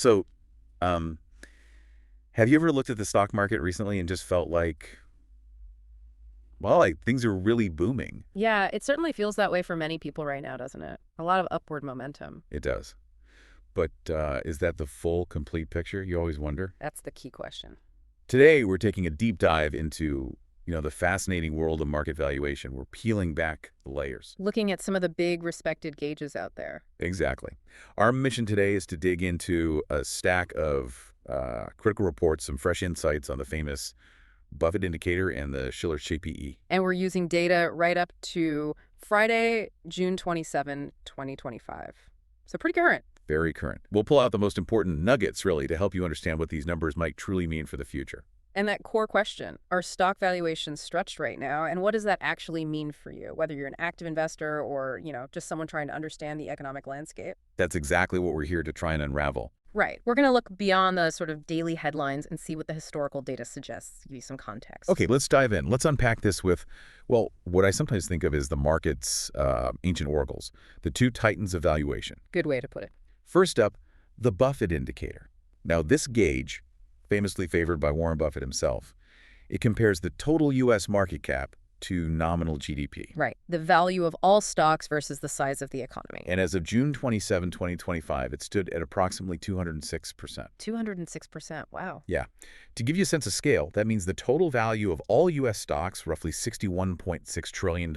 So, um, have you ever looked at the stock market recently and just felt like, well, like things are really booming? Yeah, it certainly feels that way for many people right now, doesn't it? A lot of upward momentum. It does. But is that the full, complete picture? You always wonder. That's the key question. Today, we're taking a deep dive into, the fascinating world of market valuation. We're peeling back the layers. Looking at some of the big respected gauges out there. Exactly. Our mission today is to dig into a stack of critical reports, some fresh insights on the famous Buffett Indicator and the Shiller CAPE. And we're using data right up to Friday, June 27, 2025. So pretty current. Very current. We'll pull out the most important nuggets, really, to help you understand what these numbers might truly mean for the future. And that core question, are stock valuations stretched right now? And what does that actually mean for you, whether you're an active investor or, just someone trying to understand the economic landscape? That's exactly what we're here to try and unravel. Right. We're going to look beyond the sort of daily headlines and see what the historical data suggests, give you some context. Okay, let's dive in. Let's unpack this with, well, what I sometimes think of as the market's ancient oracles, the two titans of valuation. Good way to put it. First up, the Buffett Indicator. Now, this gauge, famously favored by Warren Buffett himself, it compares the total U.S. market cap to nominal GDP. Right. The value of all stocks versus the size of the economy. And as of June 27, 2025, it stood at approximately 206%. 206%. Wow. Yeah. To give you a sense of scale, that means the total value of all U.S. stocks, roughly $61.6 trillion,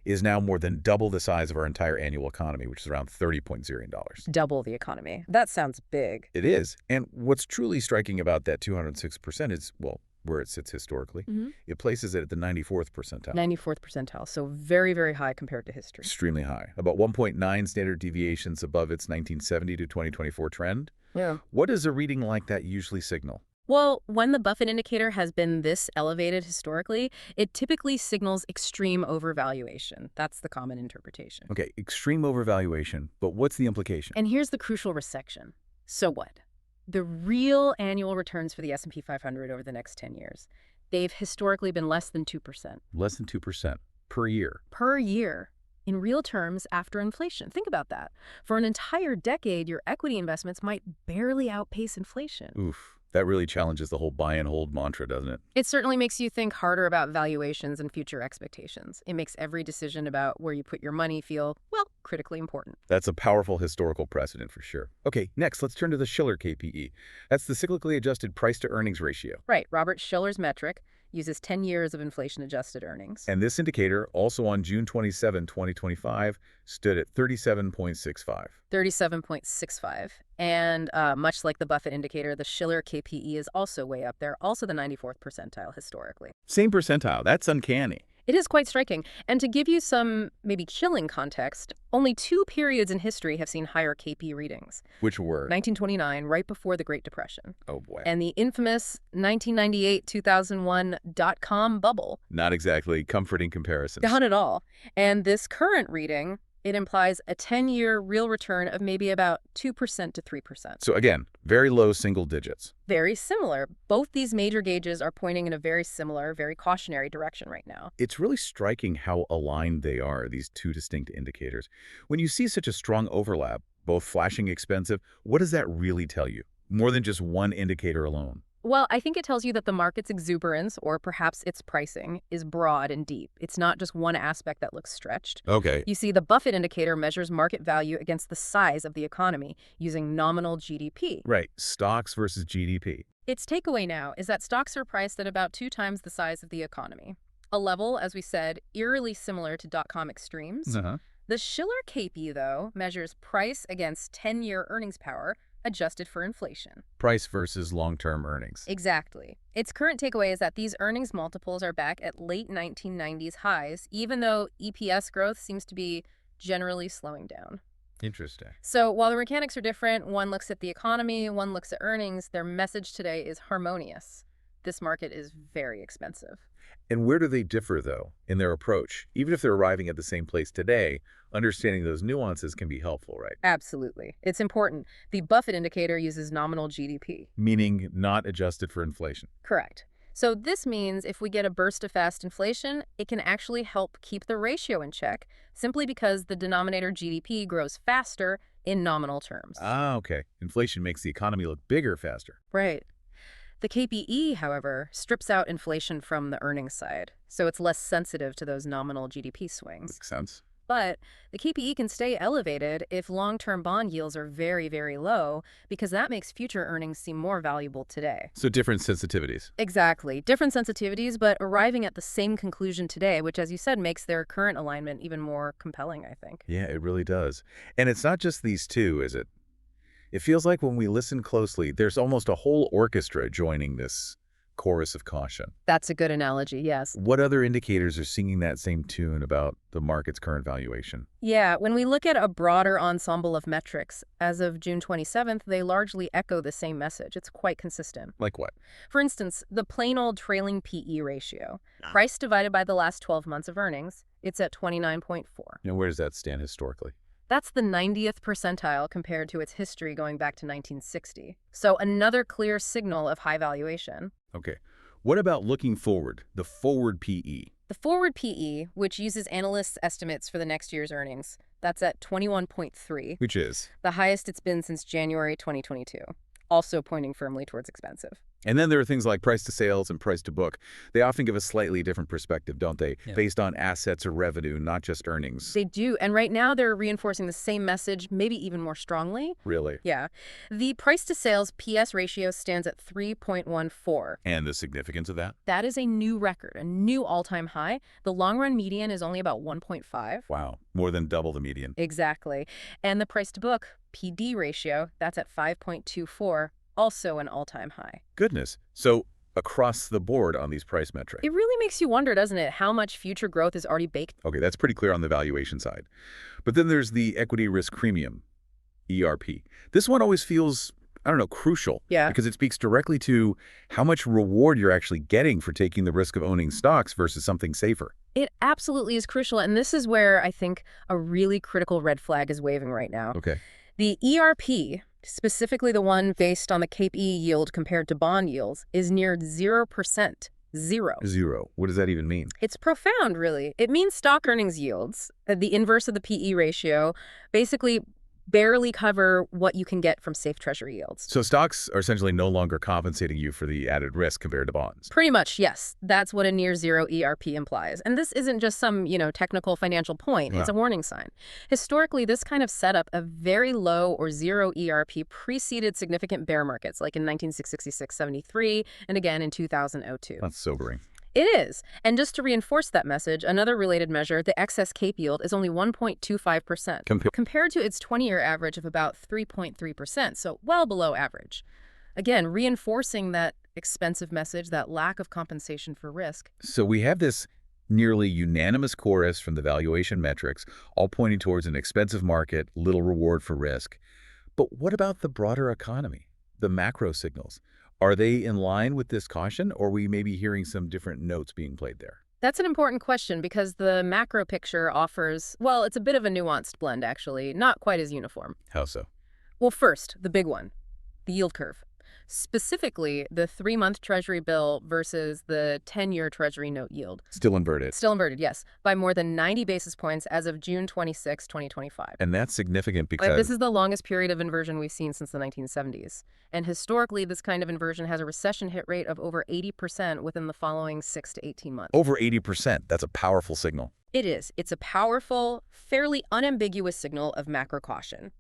is now more than double the size of our entire annual economy, which is around $30.0 billion. Double the economy. That sounds big. It is. And what's truly striking about that 206% is, well, where it sits historically. It places it at the 94th percentile. 94th percentile. So very, very high compared to history. Extremely high. About 1.9 standard deviations above its 1970 to 2024 trend. Yeah. What does a reading like that usually signal? Well, when the Buffett indicator has been this elevated historically, it typically signals extreme overvaluation. That's the common interpretation. Okay, extreme overvaluation, but what's the implication? And here's the crucial resection. So what? The real annual returns for the S&P 500 over the next 10 years, they've historically been less than 2%. Less than 2% per year. Per year. In real terms, after inflation. Think about that. For an entire decade, your equity investments might barely outpace inflation. Oof. That really challenges the whole buy and hold mantra, doesn't it? It certainly makes you think harder about valuations and future expectations. It makes every decision about where you put your money feel, well, critically important. That's a powerful historical precedent for sure. Okay, next, let's turn to the Shiller CAPE. That's the cyclically adjusted price-to-earnings ratio. Right. Robert Shiller's metric uses 10 years of inflation-adjusted earnings. And this indicator, also on June 27, 2025, stood at 37.65. 37.65. And much like the Buffett indicator, the Shiller CAPE is also way up there, also the 94th percentile historically. Same percentile. That's uncanny. It is quite striking. And to give you some maybe chilling context, only two periods in history have seen higher CAPE readings. Which were? 1929, right before the Great Depression. Oh, boy. And the infamous 1998-2001 dot-com bubble. Not exactly comforting comparisons. Not at all. And this current reading, it implies a 10-year real return of maybe about 2% to 3%. So again, very low single digits. Very similar. Both these major gauges are pointing in a very similar, very cautionary direction right now. It's really striking how aligned they are, these two distinct indicators. When you see such a strong overlap, both flashing expensive, what does that really tell you? More than just one indicator alone. Well, I think it tells you that the market's exuberance, or perhaps its pricing, is broad and deep. It's not just one aspect that looks stretched. Okay. You see, the Buffett indicator measures market value against the size of the economy using nominal GDP. Right. Stocks versus GDP. Its takeaway now is that stocks are priced at about 2 times the size of the economy. A level, as we said, eerily similar to dot-com extremes. The Shiller CAPE, though, measures price against 10-year earnings power, adjusted for inflation. Price versus long-term earnings. Exactly. Its current takeaway is that these earnings multiples are back at late 1990s highs, even though EPS growth seems to be generally slowing down. Interesting. So while the mechanics are different, one looks at the economy, one looks at earnings, their message today is harmonious. This market is very expensive. And where do they differ, though, in their approach? Even if they're arriving at the same place today, understanding those nuances can be helpful, right? Absolutely. It's important. The Buffett indicator uses nominal GDP. Meaning not adjusted for inflation. Correct. So this means if we get a burst of fast inflation, it can actually help keep the ratio in check, simply because the denominator GDP grows faster in nominal terms. Ah, okay. Inflation makes the economy look bigger faster. Right. The KPE, however, strips out inflation from the earnings side, so it's less sensitive to those nominal GDP swings. Makes sense. But the KPE can stay elevated if long-term bond yields are very, very low, because that makes future earnings seem more valuable today. So different sensitivities. Exactly. Different sensitivities, but arriving at the same conclusion today, which, as you said, makes their current alignment even more compelling, I think. Yeah, it really does. And it's not just these two, is it? It feels like when we listen closely, there's almost a whole orchestra joining this chorus of caution. That's a good analogy, yes. What other indicators are singing that same tune about the market's current valuation? Yeah, when we look at a broader ensemble of metrics, as of June 27th, they largely echo the same message. It's quite consistent. Like what? For instance, the plain old trailing PE ratio, price divided by the last 12 months of earnings, it's at 29.4. And where does that stand historically? That's the 90th percentile compared to its history going back to 1960. So another clear signal of high valuation. Okay. What about looking forward, the forward PE? The forward PE, which uses analysts' estimates for the next year's earnings, that's at 21.3, Which is? the highest it's been since January 2022, also pointing firmly towards expensive. And then there are things like price to sales and price to book. They often give a slightly different perspective, don't they? Yeah. Based on assets or revenue, not just earnings. They do, and right now they're reinforcing the same message, maybe even more strongly. Really? Yeah. The price to sales PS ratio stands at 3.14. And the significance of that? That is a new record, a new all-time high. The long-run median is only about 1.5. Wow. More than double the median. Exactly. And the price to book, PD ratio, that's at 5.24, also an all-time high. Goodness. So across the board on these price metrics. It really makes you wonder, doesn't it, how much future growth is already baked? Okay, that's pretty clear on the valuation side. But then there's the equity risk premium, ERP. This one always feels, I don't know, crucial. Yeah. Because it speaks directly to how much reward you're actually getting for taking the risk of owning stocks versus something safer. It absolutely is crucial, and this is where I think a really critical red flag is waving right now. Okay. The ERP, specifically the one based on the CAPE yield compared to bond yields, is near 0%. Zero. Zero. What does that even mean? It's profound, really. It means stock earnings yields, the inverse of the PE ratio, basically barely cover what you can get from safe treasury yields. So stocks are essentially no longer compensating you for the added risk compared to bonds. Pretty much, yes. That's what a near zero ERP implies. And this isn't just some, technical financial point. It's a warning sign. Historically, this kind of setup of very low or zero ERP preceded significant bear markets, like in 1966-73 and again in 2002. That's sobering. It is. And just to reinforce that message, another related measure, the excess CAPE yield, is only 1.25%, compared to its 20-year average of about 3.3%, so well below average. Again, reinforcing that expensive message, that lack of compensation for risk. So we have this nearly unanimous chorus from the valuation metrics, all pointing towards an expensive market, little reward for risk. But what about the broader economy, the macro signals? Are they in line with this caution, or are we maybe hearing some different notes being played there? That's an important question because the macro picture offers, well, it's a bit of a nuanced blend, actually, not quite as uniform. How so? Well, first, the big one, the yield curve. Specifically, the 3-month Treasury bill versus the 10-year Treasury note yield. Still inverted. Still inverted, yes, by more than 90 basis points as of June 26, 2025. And that's significant because This is the longest period of inversion we've seen since the 1970s. And historically, this kind of inversion has a recession hit rate of over 80% within the following 6 to 18 months. over 80%. That's a powerful signal. It is. It's a powerful, fairly unambiguous signal of macro caution.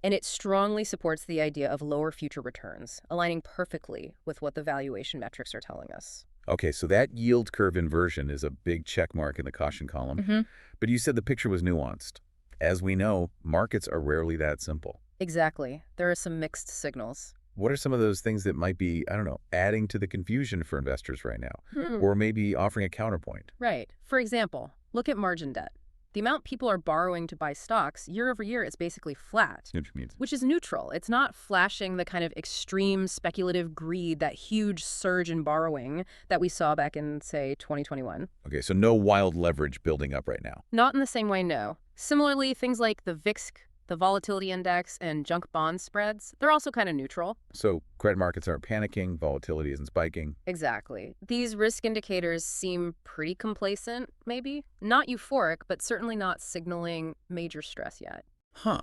And it strongly supports the idea of lower future returns, aligning perfectly with what the valuation metrics are telling us. Okay, so that yield curve inversion is a big check mark in the caution column. But you said the picture was nuanced. As we know, markets are rarely that simple. Exactly. There are some mixed signals. What are some of those things that might be, I don't know, adding to the confusion for investors right now? Or maybe offering a counterpoint? Right. For example, look at margin debt. The amount people are borrowing to buy stocks year over year is basically flat, which is neutral. It's not flashing the kind of extreme speculative greed, that huge surge in borrowing that we saw back in, say, 2021. Okay, so no wild leverage building up right now. Not in the same way, no. Similarly, things like the VIX the volatility index, and junk bond spreads, they're also kind of neutral. So credit markets aren't panicking, volatility isn't spiking. Exactly. These risk indicators seem pretty complacent, maybe. Not euphoric, but certainly not signaling major stress yet. Huh.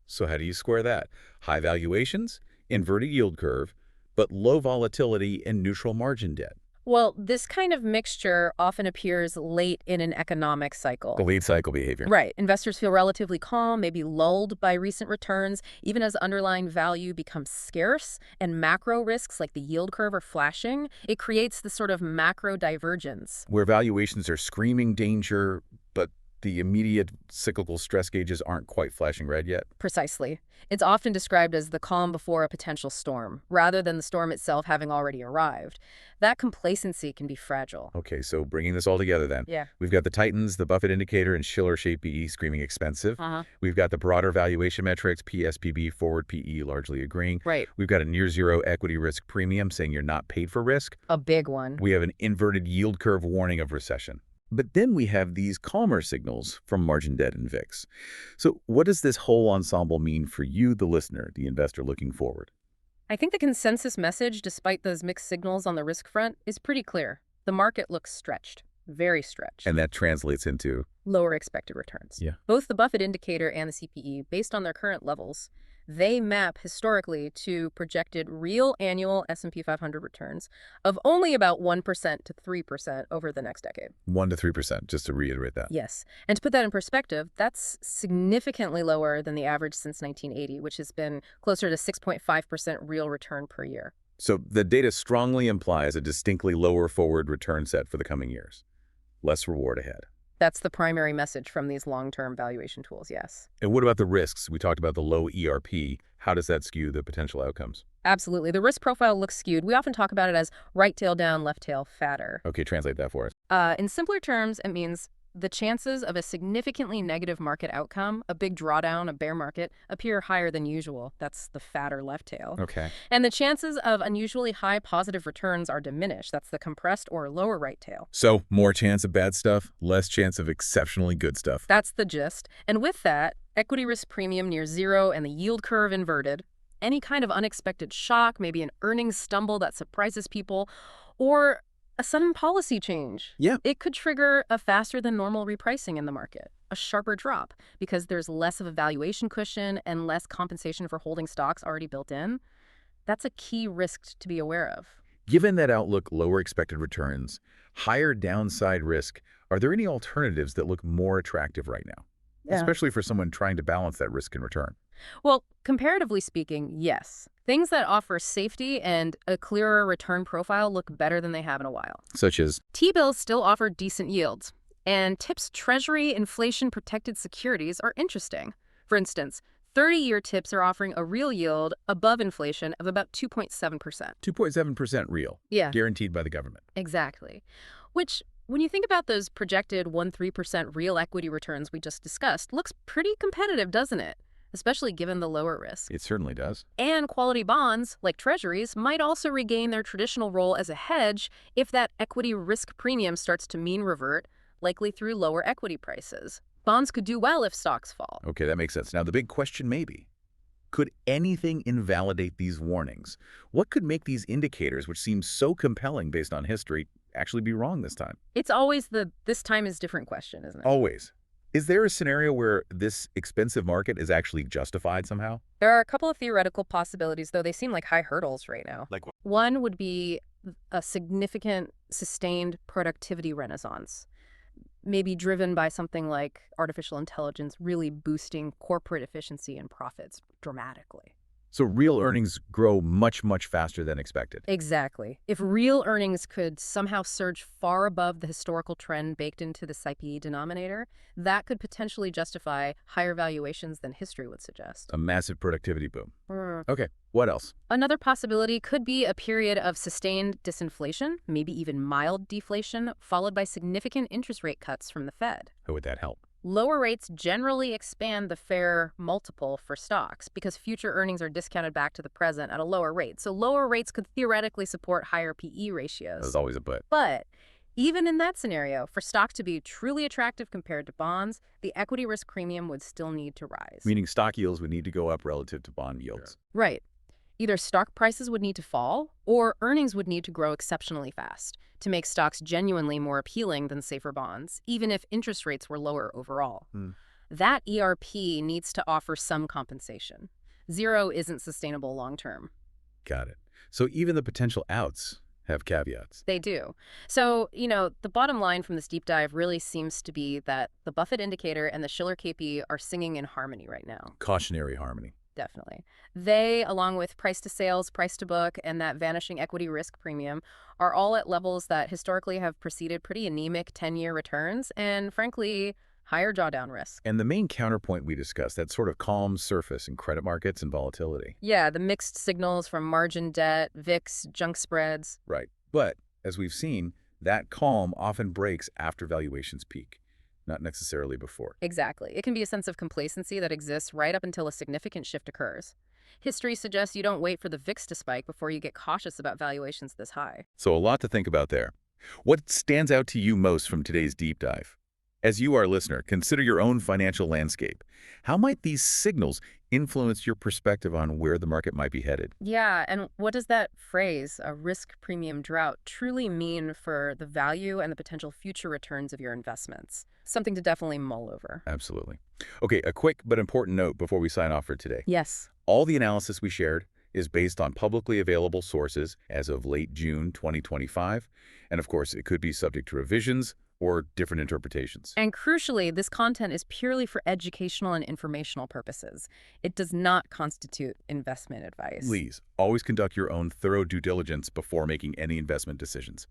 So how do you square that? High valuations, inverted yield curve, but low volatility and neutral margin debt. Well, this kind of mixture often appears late in an economic cycle. The late cycle behavior. Right. Investors feel relatively calm, maybe lulled by recent returns, even as underlying value becomes scarce and macro risks like the yield curve are flashing. It creates this sort of macro divergence. Where valuations are screaming danger, but the immediate cyclical stress gauges aren't quite flashing red yet. Precisely. It's often described as the calm before a potential storm, rather than the storm itself having already arrived. That complacency can be fragile. Okay, so bringing this all together then. Yeah. We've got the Titans, the Buffett Indicator, and Shiller CAPE screaming expensive. Uh-huh. We've got the broader valuation metrics, PSPB, forward PE largely agreeing. Right. We've got a near zero equity risk premium saying you're not paid for risk. A big one. We have an inverted yield curve warning of recession. But then we have these calmer signals from margin debt and VIX. So what does this whole ensemble mean for you, the listener, the investor looking forward? I think the consensus message, despite those mixed signals on the risk front, is pretty clear. The market looks stretched, very stretched. And that translates into lower expected returns. Yeah. Both the Buffett Indicator and the CPE, based on their current levels, they map historically to projected real annual S&P 500 returns of only about 1% to 3% over the next decade. 1 to 3%, just to reiterate that. Yes. And to put that in perspective, that's significantly lower than the average since 1980, which has been closer to 6.5% real return per year. So the data strongly implies a distinctly lower forward return set for the coming years. Less reward ahead. That's the primary message from these long-term valuation tools, yes. And what about the risks? We talked about the low ERP. How does that skew the potential outcomes? Absolutely. The risk profile looks skewed. We often talk about it as right tail down, left tail fatter. Okay, translate that for us. In simpler terms, it means the chances of a significantly negative market outcome, a big drawdown, a bear market, appear higher than usual. That's the fatter left tail. Okay. And the chances of unusually high positive returns are diminished. That's the compressed or lower right tail. So more chance of bad stuff, less chance of exceptionally good stuff. That's the gist. And with that, equity risk premium near zero and the yield curve inverted, any kind of unexpected shock, maybe an earnings stumble that surprises people, or a sudden policy change. Yeah. It could trigger a faster than normal repricing in the market, a sharper drop, because there's less of a valuation cushion and less compensation for holding stocks already built in. That's a key risk to be aware of. Given that outlook, lower expected returns, higher downside risk, are there any alternatives that look more attractive right now? Yeah. Especially for someone trying to balance that risk and return. Well, comparatively speaking, yes. Things that offer safety and a clearer return profile look better than they have in a while. Such as? T-bills still offer decent yields, and TIPS Treasury inflation-protected securities are interesting. For instance, 30-year TIPS are offering a real yield above inflation of about 2.7%. 2.7% real. Yeah. Guaranteed by the government. Exactly. Which, when you think about those projected 1-3% real equity returns we just discussed, looks pretty competitive, doesn't it? Especially given the lower risk. It certainly does. And quality bonds, like treasuries, might also regain their traditional role as a hedge if that equity risk premium starts to mean revert, likely through lower equity prices. Bonds could do well if stocks fall. Okay, that makes sense. Now, the big question may be, could anything invalidate these warnings? What could make these indicators, which seem so compelling based on history, actually be wrong this time? It's always the this time is different question, isn't it? Always. Is there a scenario where this expensive market is actually justified somehow? There are a couple of theoretical possibilities, though they seem like high hurdles right now. Like what? One would be a significant, sustained productivity renaissance, maybe driven by something like artificial intelligence really boosting corporate efficiency and profits dramatically. So real earnings grow much, much faster than expected. Exactly. If real earnings could somehow surge far above the historical trend baked into the CPE denominator, that could potentially justify higher valuations than history would suggest. A massive productivity boom. Okay, what else? Another possibility could be a period of sustained disinflation, maybe even mild deflation, followed by significant interest rate cuts from the Fed. How would that help? Lower rates generally expand the fair multiple for stocks because future earnings are discounted back to the present at a lower rate. So lower rates could theoretically support higher PE ratios. There's always a but. But Even in that scenario, for stock to be truly attractive compared to bonds, the equity risk premium would still need to rise. Meaning stock yields would need to go up relative to bond yields. Right. Either stock prices would need to fall, or earnings would need to grow exceptionally fast to make stocks genuinely more appealing than safer bonds, even if interest rates were lower overall. That ERP needs to offer some compensation. Zero isn't sustainable long term. Got it. So even the potential outs have caveats. They do. So, the bottom line from this deep dive really seems to be that the Buffett Indicator and the Shiller CAPE are singing in harmony right now. Cautionary harmony. Definitely. They, along with price to sales, price to book, and that vanishing equity risk premium, are all at levels that historically have preceded pretty anemic 10-year returns and, frankly, higher drawdown risk. And the main counterpoint we discussed, that sort of calm surface in credit markets and volatility. Yeah, the mixed signals from margin debt, VIX, junk spreads. Right. But, as we've seen, that calm often breaks after valuations peak, not necessarily before. Exactly. It can be a sense of complacency that exists right up until a significant shift occurs. History suggests you don't wait for the VIX to spike before you get cautious about valuations this high. So a lot to think about there. What stands out to you most from today's deep dive? As you, our listener, consider your own financial landscape. How might these signals influence your perspective on where the market might be headed? Yeah, and what does that phrase, a risk premium drought, truly mean for the value and the potential future returns of your investments? Something to definitely mull over. Absolutely. Okay, a quick but important note before we sign off for today. Yes. All the analysis we shared is based on publicly available sources as of late June 2025, and of course, it could be subject to revisions or different interpretations. And crucially, this content is purely for educational and informational purposes. It does not constitute investment advice. Please, always conduct your own thorough due diligence before making any investment decisions.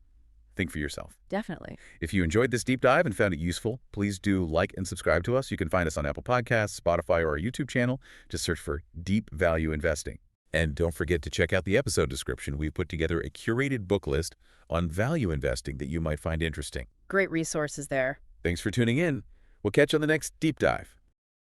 Think for yourself. Definitely. If you enjoyed this deep dive and found it useful, please do like and subscribe to us. You can find us on Apple Podcasts, Spotify, or our YouTube channel. Just search for Deep Value Investing. And don't forget to check out the episode description. We've put together a curated book list on value investing that you might find interesting. Great resources there. Thanks for tuning in. We'll catch you on the next deep dive.